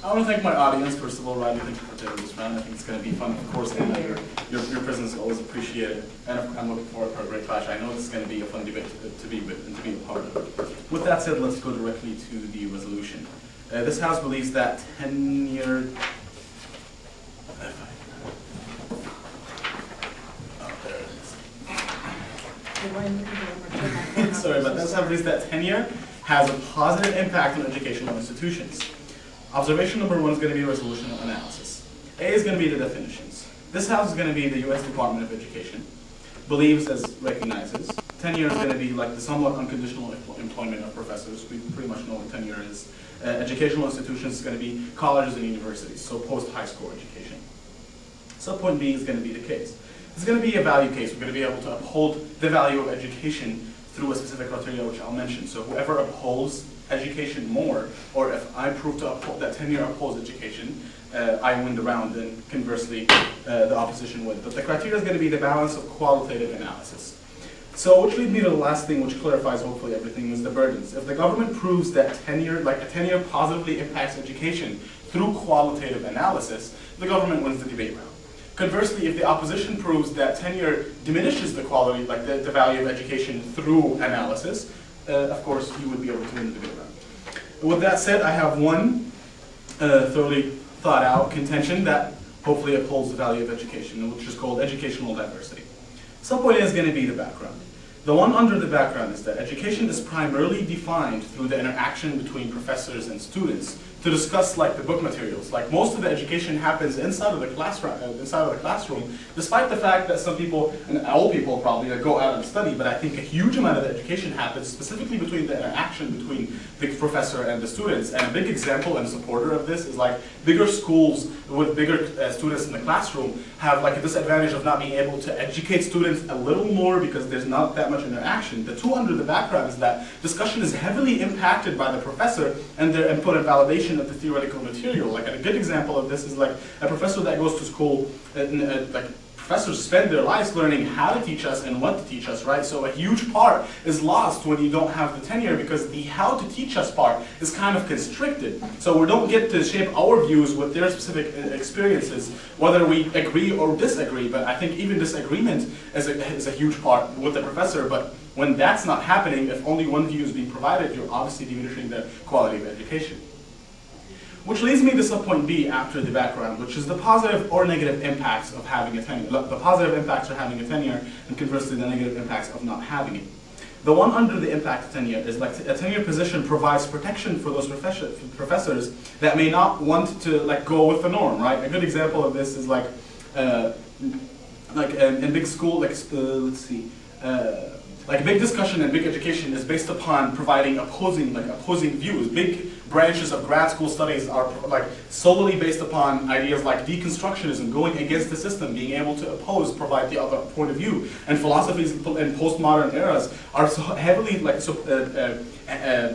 I want to thank my audience, first of all. Riley, thank you for taking this round. I think it's going to be fun, of course, and your presence is always appreciated. And I'm looking forward for a great clash. I know this is going to be a fun debate to be with and to be a part of. With that said, let's go directly to the resolution. This House believes that tenured... Sorry, but this House believes that tenure has a positive impact on educational institutions. Observation number 1 is going to be resolution analysis. A is going to be the definitions. This House is going to be the U.S. Department of Education. Believes, as recognizes, tenure is going to be like the somewhat unconditional employment of professors. We pretty much know what tenure is. Educational institutions is going to be colleges and universities, so post-high school education. Subpoint B is going to be the case. It's going to be a value case. We're going to be able to uphold the value of education through a specific criteria, which I'll mention. So whoever upholds education more, or if I prove to uphold that tenure upholds education, I win the round, and conversely, the opposition wins. But the criteria is going to be the balance of qualitative analysis. So, which leads me to the last thing, which clarifies hopefully everything, is the burdens. If the government proves that tenure positively impacts education through qualitative analysis, the government wins the debate round. Conversely, if the opposition proves that tenure diminishes the quality, like the value of education through analysis, of course, you would be able to win the debate round. With that said, I have one thoroughly thought out contention that hopefully upholds the value of education, which is called educational diversity. Subpoint A is going to be the background. The one under the background is that education is primarily defined through the interaction between professors and students to discuss like the book materials. Like most of the education happens inside of the classroom, despite the fact that some people, and all people probably, go out and study, but I think a huge amount of the education happens specifically between the interaction between the professor and the students. And a big example and supporter of this is like bigger schools with bigger students in the classroom have like a disadvantage of not being able to educate students a little more because there's not that much interaction. The two under the background is that discussion is heavily impacted by the professor and their input and validation of the theoretical material. Like a good example of this is like a professor that goes to school, like professors spend their lives learning how to teach us and what to teach us, right? So a huge part is lost when you don't have the tenure because the how to teach us part is kind of constricted. So we don't get to shape our views with their specific experiences, whether we agree or disagree. But I think even disagreement is a huge part with the professor. But when that's not happening, if only one view is being provided, you're obviously diminishing the quality of education. Which leads me to subpoint B after the background, which is the positive or negative impacts of having a tenure. The positive impacts of having a tenure, and conversely the negative impacts of not having it. The one under the impact of tenure is like a tenure position provides protection for those professors that may not want to like go with the norm, right? A good example of this is like in big school, like big discussion and big education is based upon providing opposing views. Big branches of grad school studies are like solely based upon ideas like deconstructionism, going against the system, being able to provide the other point of view. And philosophies in postmodern eras are so heavily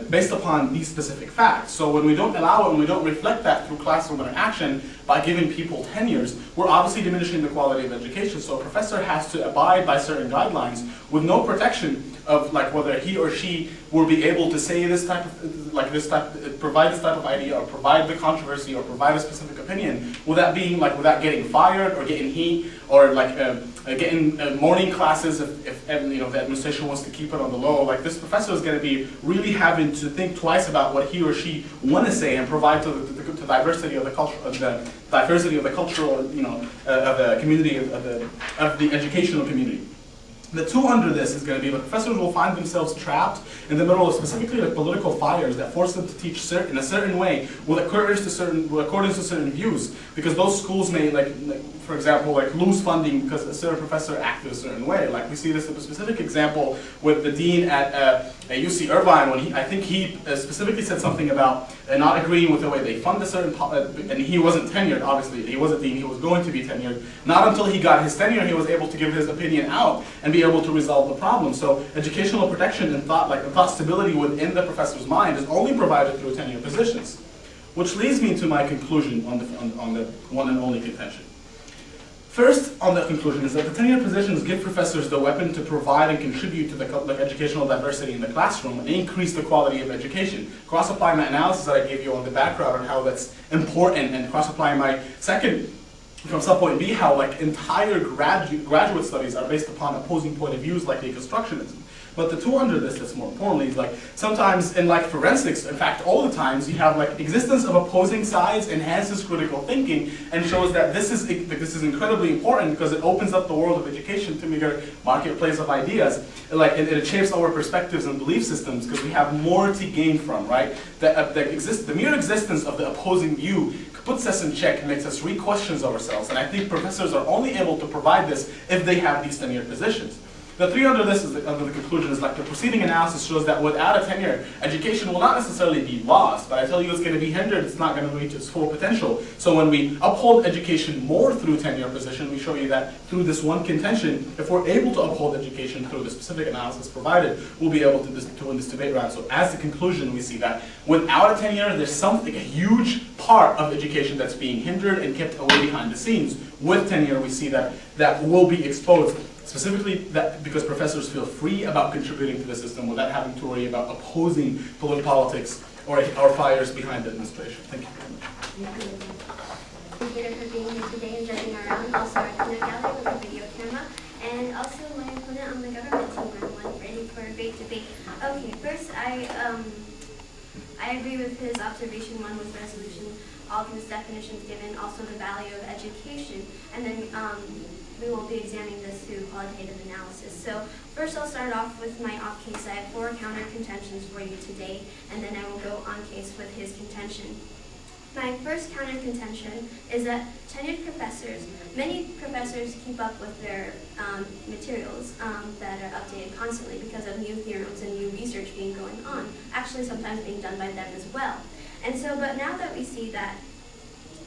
based upon these specific facts. So when we don't allow it, when we don't reflect that through classroom interaction by giving people tenures, we're obviously diminishing the quality of education. So a professor has to abide by certain guidelines with no protection of like whether he or she will be able to say this type of provide this type of idea or provide the controversy or provide a specific opinion without getting fired or getting heat or getting morning classes if the administration wants to keep it on the low. Like this professor is going to be really having to think twice about what he or she want to say and provide to the diversity of the culture, of the diversity of the cultural, of the community, of the educational community. The two under this is going to be the professors will find themselves trapped in the middle of specifically like political fires that force them to teach in a certain way with accordance to certain views, because those schools may for example lose funding because a certain professor acted a certain way. Like we see this in a specific example with the dean at UC Irvine when I think he specifically said something about not agreeing with the way they fund a certain and he wasn't tenured. Obviously he was a dean, he was going to be tenured. Not until he got his tenure he was able to give his opinion out and be able to resolve the problem. So educational protection and thought stability within the professor's mind is only provided through tenure positions. Which leads me to my conclusion on the one and only contention. First, on the conclusion, is that the tenure positions give professors the weapon to provide and contribute to the educational diversity in the classroom and increase the quality of education. Cross-applying my analysis that I gave you on the background and how that's important, and cross-applying my second from subpoint B, how like entire graduate studies are based upon opposing point of views like deconstructionism. But the two under this, that's more importantly, is like sometimes in like forensics, in fact all the times, you have like existence of opposing sides enhances critical thinking and shows that this is incredibly important because it opens up the world of education to bigger marketplace of ideas. Like it shapes our perspectives and belief systems because we have more to gain from, right? The mere existence of the opposing view puts us in check and makes us re-question ourselves. And I think professors are only able to provide this if they have these tenured positions. The three under this, under the conclusion, is like the preceding analysis shows that without a tenure, education will not necessarily be lost, but I tell you it's going to be hindered, it's not going to reach its full potential. So when we uphold education more through tenure position, we show you that through this one contention, if we're able to uphold education through the specific analysis provided, we'll be able to win this debate round. So as the conclusion, we see that without a tenure, there's something, a huge part of education that's being hindered and kept away behind the scenes. With tenure, we see that that will be exposed. Specifically, that because professors feel free about contributing to the system without having to worry about opposing politics or fires behind the administration. Thank you very much. Thank you for being here today and judging our round. Also our peanut gallery with a video camera, and also my opponent on the government team, everyone ready for a great debate. Okay, first I agree with his observation one with resolution, all of his definitions given, also the value of education, and then we will be examining this through qualitative analysis. So first I'll start off with my off case. I have 4 counter contentions for you today, and then I will go on case with his contention. My first counter contention is that tenured professors, many professors keep up with their materials that are updated constantly because of new theorems and new research being going on, actually sometimes being done by them as well. And so, but now that we see that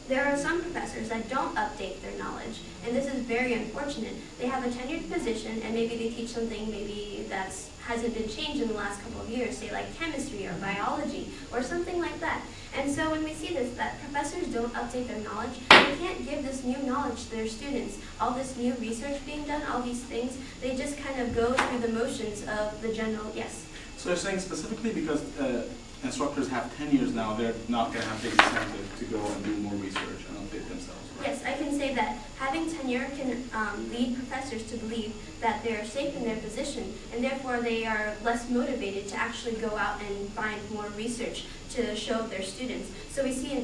there are some professors that don't update their knowledge, and this is very unfortunate. They have a tenured position, and maybe they teach something maybe that hasn't been changed in the last couple of years, say like chemistry or biology or something like that. And so when we see this, that professors don't update their knowledge, they can't give this new knowledge to their students. All this new research being done, all these things, they just kind of go through the motions of the general, yes? So you're saying specifically because instructors have tenures now, they're not going to have the incentive to go and do more research and update themselves, right? Yes, I can say that having tenure can lead professors to believe that they're safe in their position, and therefore they are less motivated to actually go out and find more research to show their students. So we see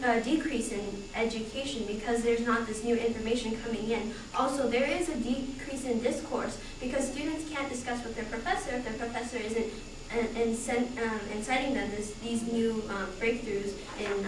a decrease in education because there's not this new information coming in. Also, there is a decrease in discourse because students can't discuss with their professor if their professor isn't inciting them these new breakthroughs in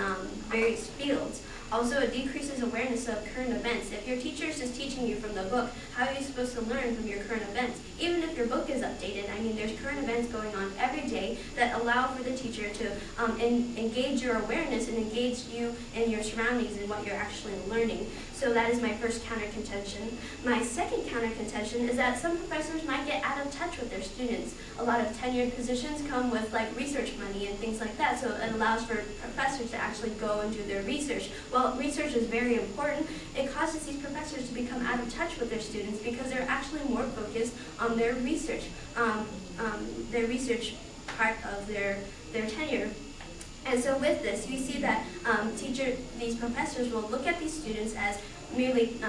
various fields. Also, it decreases awareness of current events. If your teacher is just teaching you from the book, how are you supposed to learn from your current events? Even if your book is updated, I mean, there's current events going on every day that allow for the teacher to engage your awareness and engage you in your surroundings and what you're actually learning. So that is my first counter contention. My second counter contention is that some professors might get out of touch with their students. A lot of tenured positions come with like research money and things like that, so it allows for professors to actually go and do their research. Well, research is very important. It causes these professors to become out of touch with their students because they're actually more focused on their research part of their tenure. And so with this, we see that these professors will look at these students as merely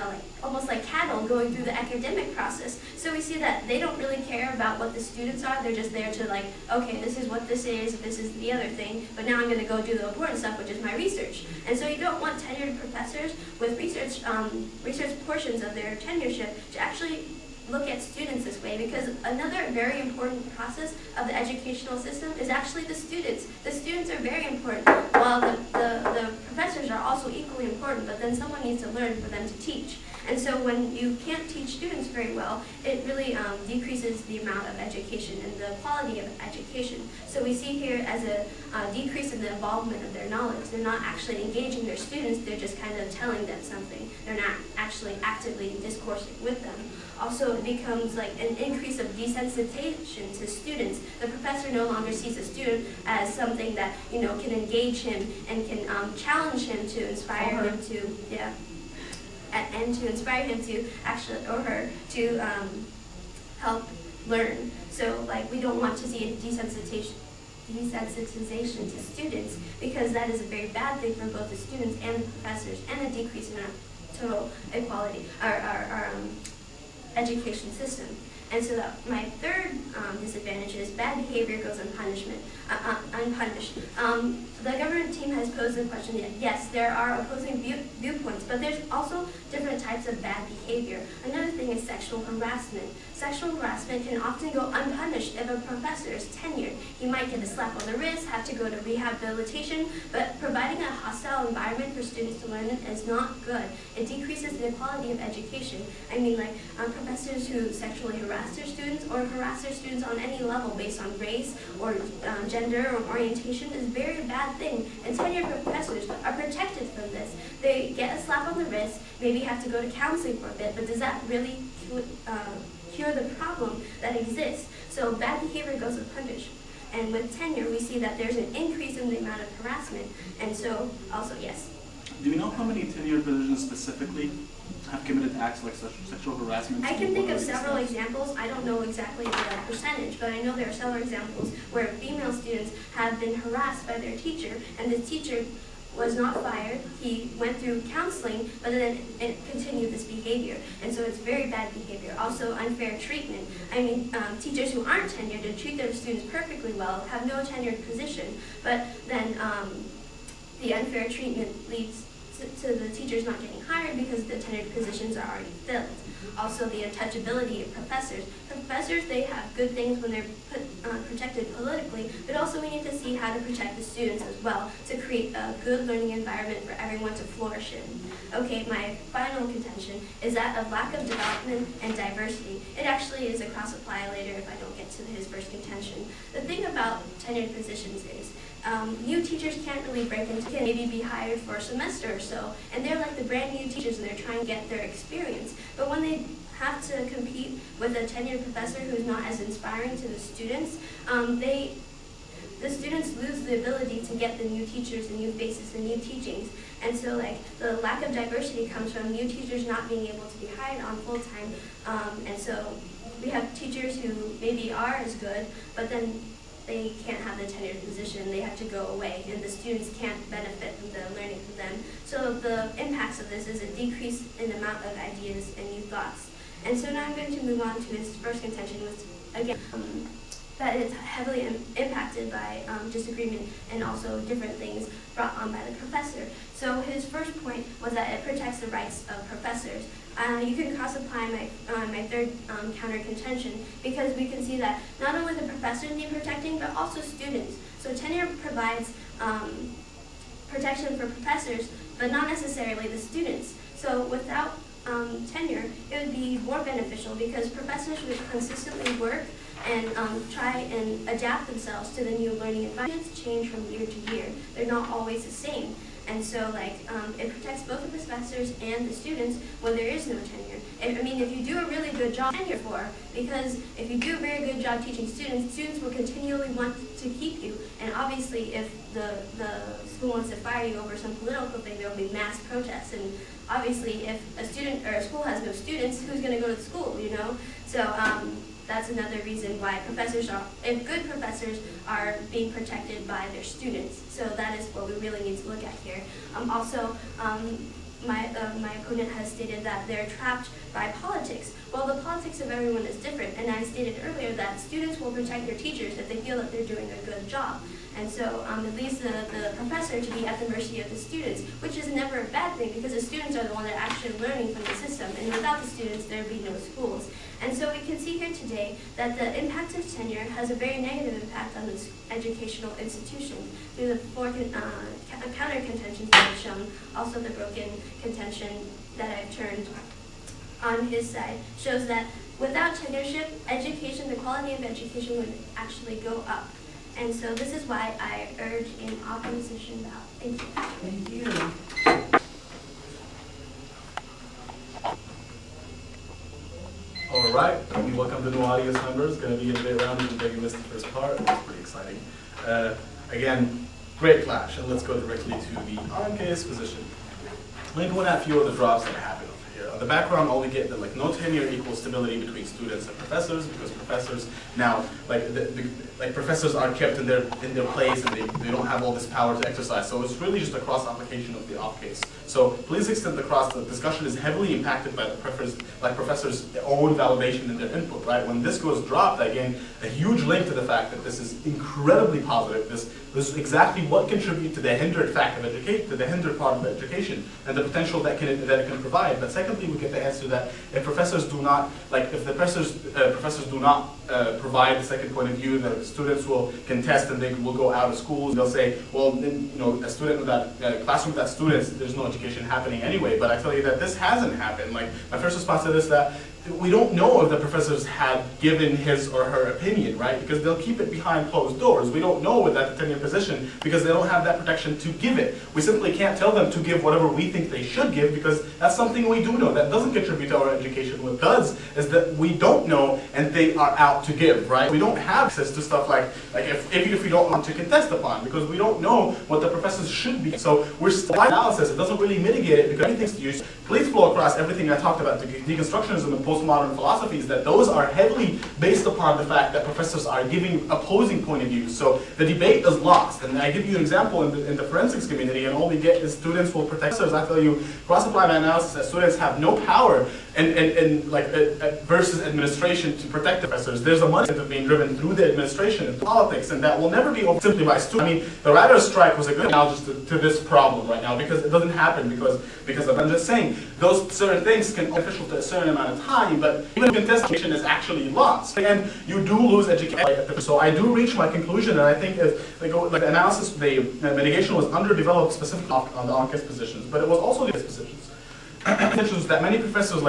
almost like cattle going through the academic process. So we see that they don't really care about what the students are. They're just there to like, okay, this is what this is the other thing, but now I'm going to go do the important stuff, which is my research. And so you don't want tenured professors with research portions of their tenureship to actually look at students this way, because another very important process of the educational system is actually the students. The students are very important, while the professors are also equally important, but then someone needs to learn for them to teach. And so when you can't teach students very well, it really decreases the amount of education and the quality of education. So we see here as a decrease in the involvement of their knowledge. They're not actually engaging their students, they're just kind of telling them something. They're not actually actively discoursing with them. Also, it becomes like an increase of desensitization to students. The professor no longer sees a student as something that can engage him and can challenge him to inspire him to, yeah. and to inspire him to actually, or her, to help learn. So like we don't want to see a desensitization to students, because that is a very bad thing for both the students and the professors, and a decrease in our total equality, our education system. And so that my third disadvantage is bad behavior goes unpunished. The government team has posed the question that yes, there are opposing viewpoints, but there's also different types of bad behavior. Another thing is sexual harassment. Sexual harassment can often go unpunished if a professor is tenured. He might get a slap on the wrist, have to go to rehabilitation, but providing a hostile environment for students to learn is not good. It decreases the quality of education. I mean, like professors who sexually harass their students or harass their students on any level based on race or gender or orientation is a very bad thing. And tenured professors are protected from this. They get a slap on the wrist, maybe have to go to counseling for a bit, but does that really cure the problem that exists? So bad behavior goes unpunished. And with tenure, we see that there's an increase in the amount of harassment. And so, also, yes. Do you know how many tenured positions specifically have committed acts like sexual harassment? I can think of several examples. I don't know exactly the percentage, but I know there are several examples where female students have been harassed by their teacher, and the teacher was not fired. He went through counseling, but then it continued this behavior. And so it's very bad behavior. Also unfair treatment. I mean, teachers who aren't tenured and treat their students perfectly well have no tenured position, but then the unfair treatment leads to the teachers not getting hired because the tenured positions are already filled. Also the untouchability of professors. Professors, they have good things when they're protected politically, but also we need to see how to protect the students as well to create a good learning environment for everyone to flourish in. Okay, my final contention is that of lack of development and diversity. It actually is a cross-apply later if I don't get to his first contention. The thing about tenured positions is new teachers can't really break into, can maybe be hired for a semester or so, and they're like the brand new teachers and they're trying to get their experience. But when they have to compete with a tenured professor who's not as inspiring to the students, the students lose the ability to get the new teachers and new faces and new teachings. And so like the lack of diversity comes from new teachers not being able to be hired on full time. And so we have teachers who maybe are as good, but then they can't have the tenured position, they have to go away, and the students can't benefit from the learning from them. So the impacts of this is a decrease in the amount of ideas and new thoughts. And so now I'm going to move on to his first contention, which again, that is heavily impacted by disagreement and also different things brought on by the professor. So his first point was that it protects the rights of professors. You can cross-apply my third counter contention, because we can see that not only the professors need protecting, but also students. So tenure provides protection for professors, but not necessarily the students. So without tenure, it would be more beneficial because professors would consistently work and try and adapt themselves to the new learning environments, change from year to year. They're not always the same. And so like it protects both the professors and the students when there is no tenure. I mean, if you do a really good job, tenure for, because if you do a very good job teaching students, students will continually want to keep you. And obviously if the school wants to fire you over some political thing, there will be mass protests. And obviously if a student or a school has no students, who's going to go to the school, you know? So that's another reason why professors are, if good professors are being protected by their students. So that is what we really need to look at here. Also, my opponent has stated that they're trapped by politics. Well, the politics of everyone is different, and I stated earlier that students will protect their teachers if they feel that they're doing a good job. And so it leaves the professor to be at the mercy of the students, which is never a bad thing because the students are the ones that are actually learning from the system, and without the students there would be no schools. And so we can see here today that the impact of tenure has a very negative impact on this educational institution through the four counter contentions that I've shown, also the broken contention that I've turned on his side, shows that without tenureship, education, the quality of education would actually go up. And so this is why I urge in opposition ballot. Thank you. Thank you. All right, we welcome the new audience members. Going to be a debate round even though you missed the first part. It's pretty exciting. Again, great clash, and let's go directly to the on-case position. Let me point out a few of the drops that happen over here. On the background, all we get that like no tenure equals stability between students and professors, because professors now like professors are kept in their place and they don't have all this power to exercise. So it's really just a cross application of the off case. So please extend the cross. The discussion is heavily impacted by the professors' own validation in their input. Right? When this goes dropped, I gain a huge link to the fact that this is incredibly positive. This is exactly what contributes to the hindered fact of education, to the hindered part of education, and the potential that it can provide. But secondly, we get the answer that if professors do not, if the professors do not provide the second point of view, the students will contest and they will go out of schools. They'll say, well, a student without classroom without students, there's no education happening anyway. But I tell you that this hasn't happened. Like my first response to this is that we don't know if the professors had given his or her opinion, right? Because they'll keep it behind closed doors. We don't know with that tenure position because they don't have that protection to give it. We simply can't tell them to give whatever we think they should give because that's something we do know. That doesn't contribute to our education. What does is that we don't know and they are out to give, right? We don't have access to stuff like if we don't want to contest upon because we don't know what the professors should be. So we're still analysis. It doesn't really mitigate it because everything's used. Please flow across everything I talked about, the deconstructionism and postmodern philosophies, that those are heavily based upon the fact that professors are giving opposing point of views. So the debate is lost. And I give you an example in the forensics community, and all we get is students will protect professors. I tell you, cross-applied analysis that students have no power versus administration to protect the professors. There's a money incentive being driven through the administration and politics, and that will never be over simply by students. I mean, the writer's strike was a good analogy to this problem right now because it doesn't happen because of, I'm just saying, those certain things can be beneficial to a certain amount of time, but even contestation is actually lost. And you do lose education. So I do reach my conclusion, and I think if they go, the analysis, the mitigation was underdeveloped specifically on the on-case positions, but it was also the positions. That many professors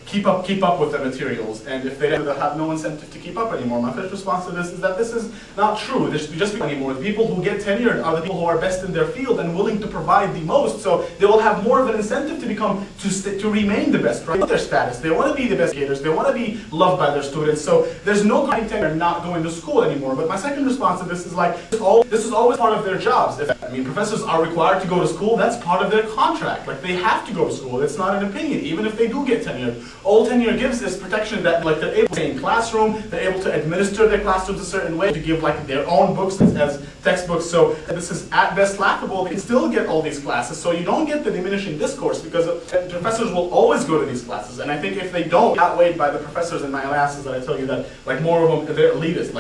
keep up with the materials, and if they have no incentive to keep up anymore. My first response to this is that this is not true. There should just be anymore. The people who get tenured are the people who are best in their field and willing to provide the most, so they will have more of an incentive to remain the best, right? Their status. They want to be the best educators. They want to be loved by their students. So there's no getting tenure not going to school anymore. But my second response to this is this is always part of their jobs. Professors are required to go to school. That's part of their contract. They have to go to school. It's not an opinion, even if they do get tenured. All tenure gives is protection that they're able to stay in classroom, they're able to administer their classrooms a certain way, to give their own books as textbooks. So this is at best laughable. They can still get all these classes, so you don't get the diminishing discourse because professors will always go to these classes. And I think if they don't, outweighed by the professors in my analysis that I tell you that more of them, they're elitist,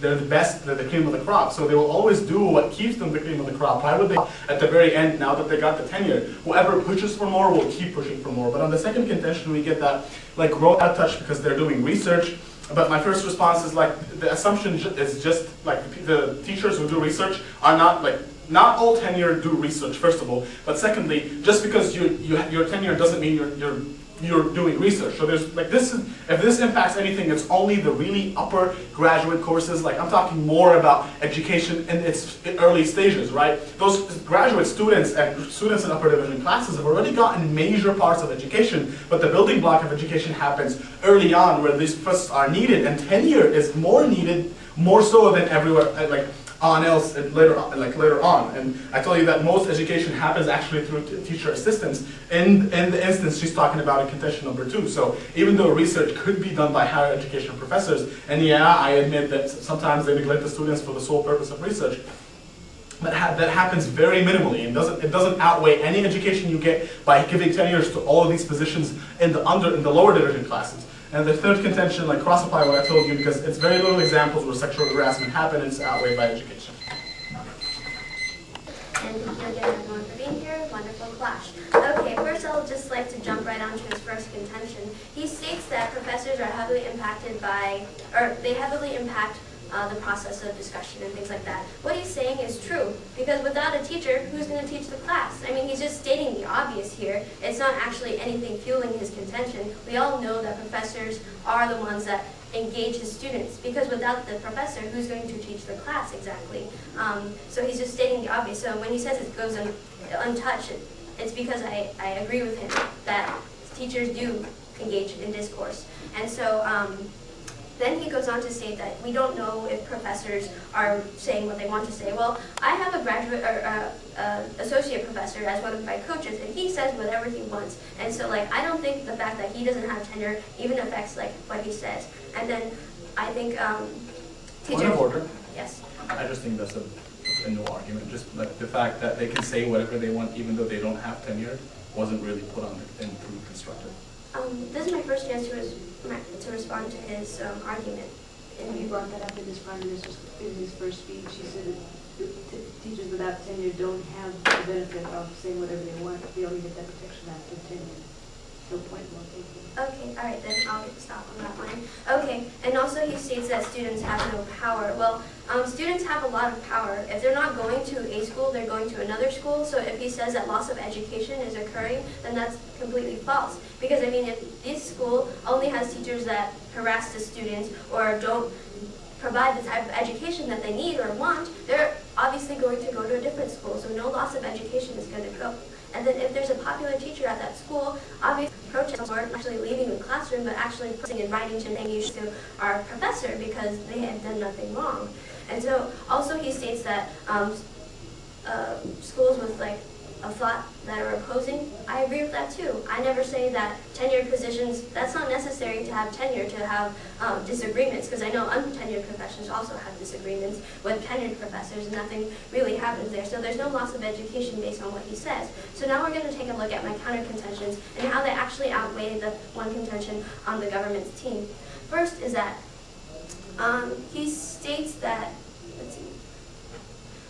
they're the best, they're the cream of the crop. So they will always do what keeps them the cream of the crop. Why would they, at the very end, now that they got the tenure, whoever pushes for more will keep pushing for more. But on the second contention, we get that growth out of touch because they're doing research. But my first response is the assumption is just the teachers who do research are not all tenure do research, first of all. But secondly, just because your tenure doesn't mean you're doing research. So there's if this impacts anything, it's only the really upper graduate courses. I'm talking more about education in its early stages, right? Those graduate students and students in upper division classes have already gotten major parts of education, but the building block of education happens early on where these professors are needed, and tenure is more needed, more so than everywhere, later on. And I tell you that most education happens actually through teacher assistants in the instance she's talking about in contention number 2. So even though research could be done by higher education professors, and yeah, I admit that sometimes they neglect the students for the sole purpose of research, but that happens very minimally, and it doesn't outweigh any education you get by giving tenures to all of these positions in the lower division classes. And the third contention, cross-apply what I told you, because it's very little examples where sexual harassment happened and it's outweighed by education. And thank you again everyone for being here. Wonderful clash. Okay, first I'll just like to jump right onto his first contention. He states that professors are heavily impacted they heavily impact the process of discussion and things like that. What he's saying is true, because without a teacher, who's going to teach the class? I mean, he's just stating the obvious here. It's not actually anything fueling his contention. We all know that professors are the ones that engage his students, because without the professor, who's going to teach the class exactly? So he's just stating the obvious. So when he says it goes untouched, it's because I agree with him that teachers do engage in discourse. And so Then he goes on to say that we don't know if professors are saying what they want to say. Well, I have a graduate or associate professor as one of my coaches, and he says whatever he wants. And so, like, I don't think the fact that he doesn't have tenure even affects like what he says. And then I think teachers. Point of order. Yes. I just think that's a no argument. Just like the fact that they can say whatever they want even though they don't have tenure wasn't really put on and proved constructive. This is my first chance to respond to his argument. And he brought that up in his first speech. He said that teachers without tenure don't have the benefit of saying whatever they want. They only get that protection after tenure. No point in taking. Okay, all right, then I'll stop on that line. Okay, and also he states that students have no power. Well, students have a lot of power. If they're not going to a school, they're going to another school. So if he says that loss of education is occurring, then that's completely false. Because, I mean, if this school only has teachers that harass the students or don't provide the type of education that they need or want, they're obviously going to go to a different school. So no loss of education is going to go. And then if there's a popular teacher at that school, obviously protests aren't actually leaving the classroom, but actually posting and writing to thank you to our professor because they had done nothing wrong. And so also he states that schools with like a thought that are opposing, I agree with that too. I never say that tenured positions, that's not necessary to have tenure to have disagreements, because I know untenured professors also have disagreements with tenured professors and nothing really happens there. So there's no loss of education based on what he says. So now we're going to take a look at my counter contentions and how they actually outweigh the one contention on the government's team. First is that he states that, let's see.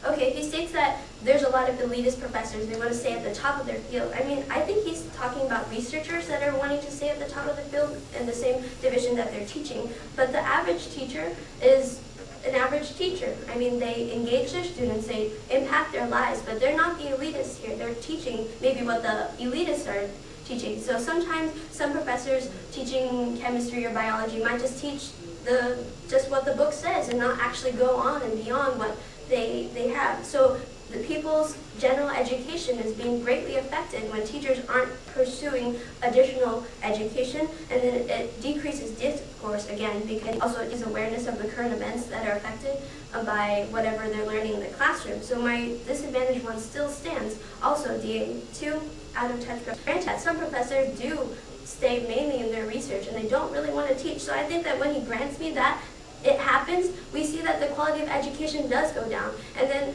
Okay, he states that there's a lot of elitist professors. They want to stay at the top of their field. I mean, I think he's talking about researchers that are wanting to stay at the top of the field in the same division that they're teaching. But the average teacher is an average teacher. I mean, they engage their students, they impact their lives, but they're not the elitists here. They're teaching maybe what the elitists are teaching. So sometimes some professors teaching chemistry or biology might just teach just what the book says and not actually go on and beyond what they have. So the people's general education is being greatly affected when teachers aren't pursuing additional education, and then it decreases discourse again, because also it is awareness of the current events that are affected by whatever they're learning in the classroom. So my disadvantage one still stands. Also, DA2, out of touch. Granted, some professors do stay mainly in their research and they don't really want to teach. So I think that when he grants me that, it happens, we see that the quality of education does go down. And then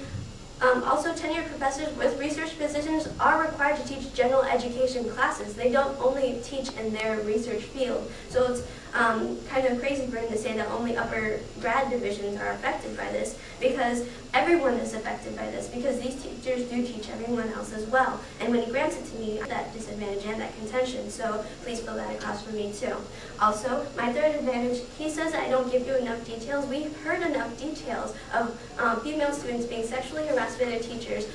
also tenured professors with research positions are required to teach general education classes. They don't only teach in their research field. So it's kind of crazy for him to say that only upper grad divisions are affected by this, because everyone is affected by this, because these teachers do teach everyone else as well. And when he grants it to me, that disadvantage and that contention, so please fill that across for me too. Also, my third advantage, he says that I don't give you enough details. We've heard enough details of female students being sexually harassed by their teachers,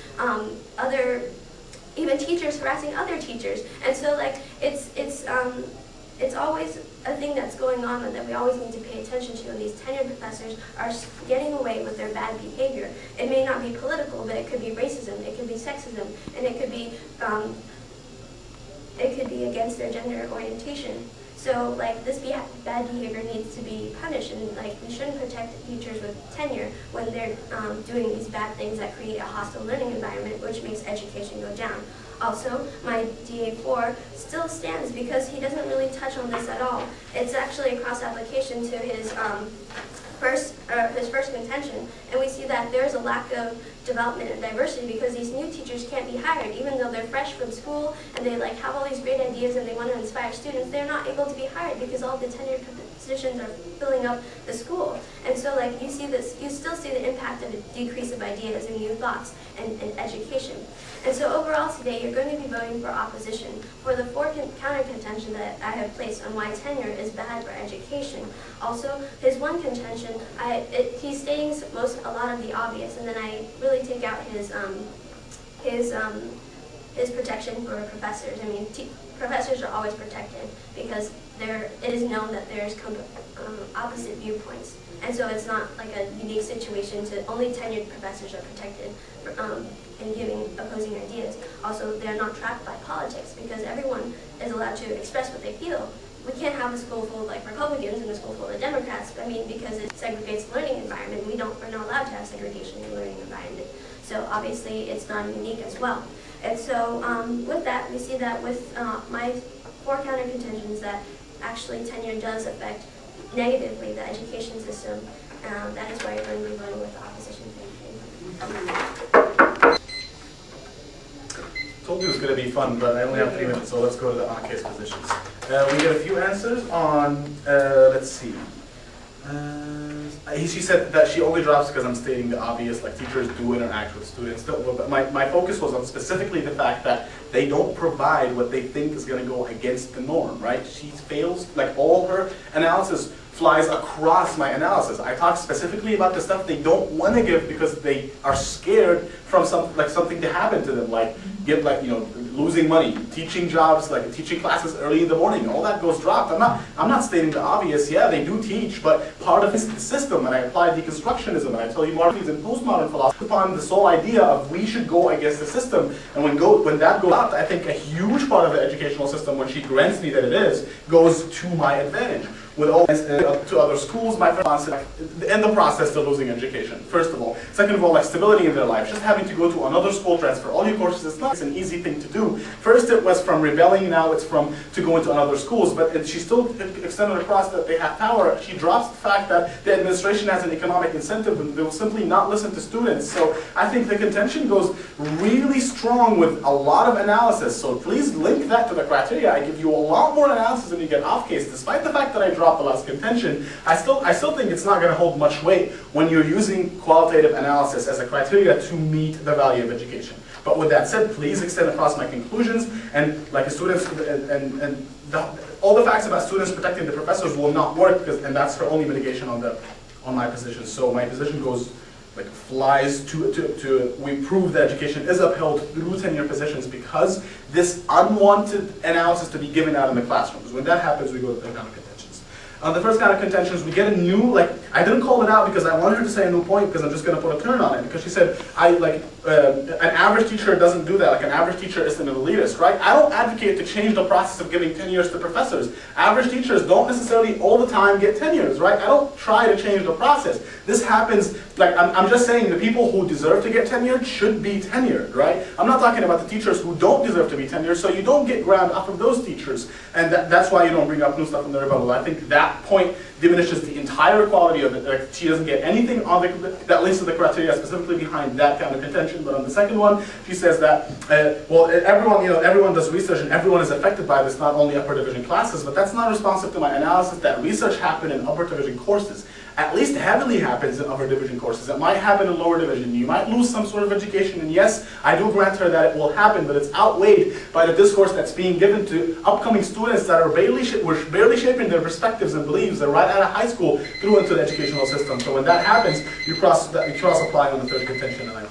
even teachers harassing other teachers. And so like it's always a thing that's going on and that we always need to pay attention to, and these tenured professors are getting away with their bad behavior. It may not be political, but it could be racism, it could be sexism, and it could be against their gender orientation. So like this bad behavior needs to be punished, and like we shouldn't protect teachers with tenure when they're doing these bad things that create a hostile learning environment, which makes education go down. Also, my DA4 still stands because he doesn't really touch on this at all. It's actually a cross-application to his first contention, and we see that there's a lack of development and diversity because these new teachers can't be hired, even though they're fresh from school and they like have all these great ideas and they want to inspire students. They're not able to be hired because all the tenured positions are filling up the school. And so like you see this, you still see the impact of a decrease of ideas and new thoughts and education. And so overall today, you're going to be voting for opposition for the four counter contention that I have placed on why tenure is bad for education. Also, his one contention, he's stating a lot of the obvious, and then I really take out his protection for professors. I mean, professors are always protected because it is known that there's opposite viewpoints. And so it's not like a unique situation to only tenured professors are protected in giving opposing ideas. Also, they're not trapped by politics because everyone is allowed to express what they feel. we can't have a school full of like Republicans and a school full of Democrats. I mean, because it segregates the learning environment. We're not allowed to have segregation in the learning environment. So obviously it's non-unique as well. And so with that, we see that with my 4 counter contentions that actually tenure does affect negatively the education system. That is why we're going to be voting with the opposition thing. Told you it was going to be fun, but I only have 3 minutes, so let's go to the on-case positions. We get a few answers on, let's see. She said that she only drops because I'm stating the obvious, like teachers do interact with students. But my focus was on specifically the fact that they don't provide what they think is going to go against the norm, right? She fails, like all her analysis flies across my analysis. I talk specifically about the stuff they don't want to give because they are scared from something to happen to them, like losing money, teaching jobs, like teaching classes early in the morning. All that goes dropped. I'm not stating the obvious. Yeah, they do teach, but part of it's the system, and I apply deconstructionism, and I tell you Marxism and postmodern philosophy upon this whole idea of we should go against the system. And when that goes out, I think a huge part of the educational system, when she grants me that it is, goes to my advantage. With all to other schools, my friends, in the process, they're losing education, first of all. Second of all, like stability in their life. Just having to go to another school, transfer all your courses, it's an easy thing to do. First it was from rebelling, now it's from to go into another schools, but she still extended across that they have power. She drops the fact that the administration has an economic incentive and they will simply not listen to students. So I think the contention goes really strong with a lot of analysis. So please link that to the criteria. I give you a lot more analysis than you get off case, despite the fact that I drop the last contention. I still think it's not going to hold much weight when you're using qualitative analysis as a criteria to meet the value of education. But with that said, please extend across my conclusions, and like students all the facts about students protecting the professors will not work, and that's her only mitigation on my position. So my position goes like flies to we prove that education is upheld through tenure positions because this unwanted analysis to be given out in the classrooms. When that happens, we go to the kind of contentions. The first kind of contentions, we get a new, I didn't call it out because I wanted her to say a new point because I'm just going to put a turn on it, because she said, an average teacher doesn't do that, like an average teacher isn't an elitist, right? I don't advocate to change the process of giving tenures to professors. Average teachers don't necessarily all the time get tenures, right? I don't try to change the process. This happens, I'm just saying the people who deserve to get tenured should be tenured, right? I'm not talking about the teachers who don't deserve to be tenured, so you don't get ground off of those teachers. And that's why you don't bring up new stuff in the rebuttal. I think that point diminishes the entire quality of it. Like, she doesn't get anything on that links to the criteria specifically behind that kind of contention. But on the second one, she says that well, everyone does research and everyone is affected by this, not only upper division classes. But that's not responsive to my analysis that research happened in upper division courses. At least heavily happens in upper division courses. It might happen in lower division. You might lose some sort of education, and yes, I do grant her that it will happen, but it's outweighed by the discourse that's being given to upcoming students that are barely shaping their perspectives and beliefs. They're right out of high school through into the educational system. So when that happens, you cross apply on the third contention, and I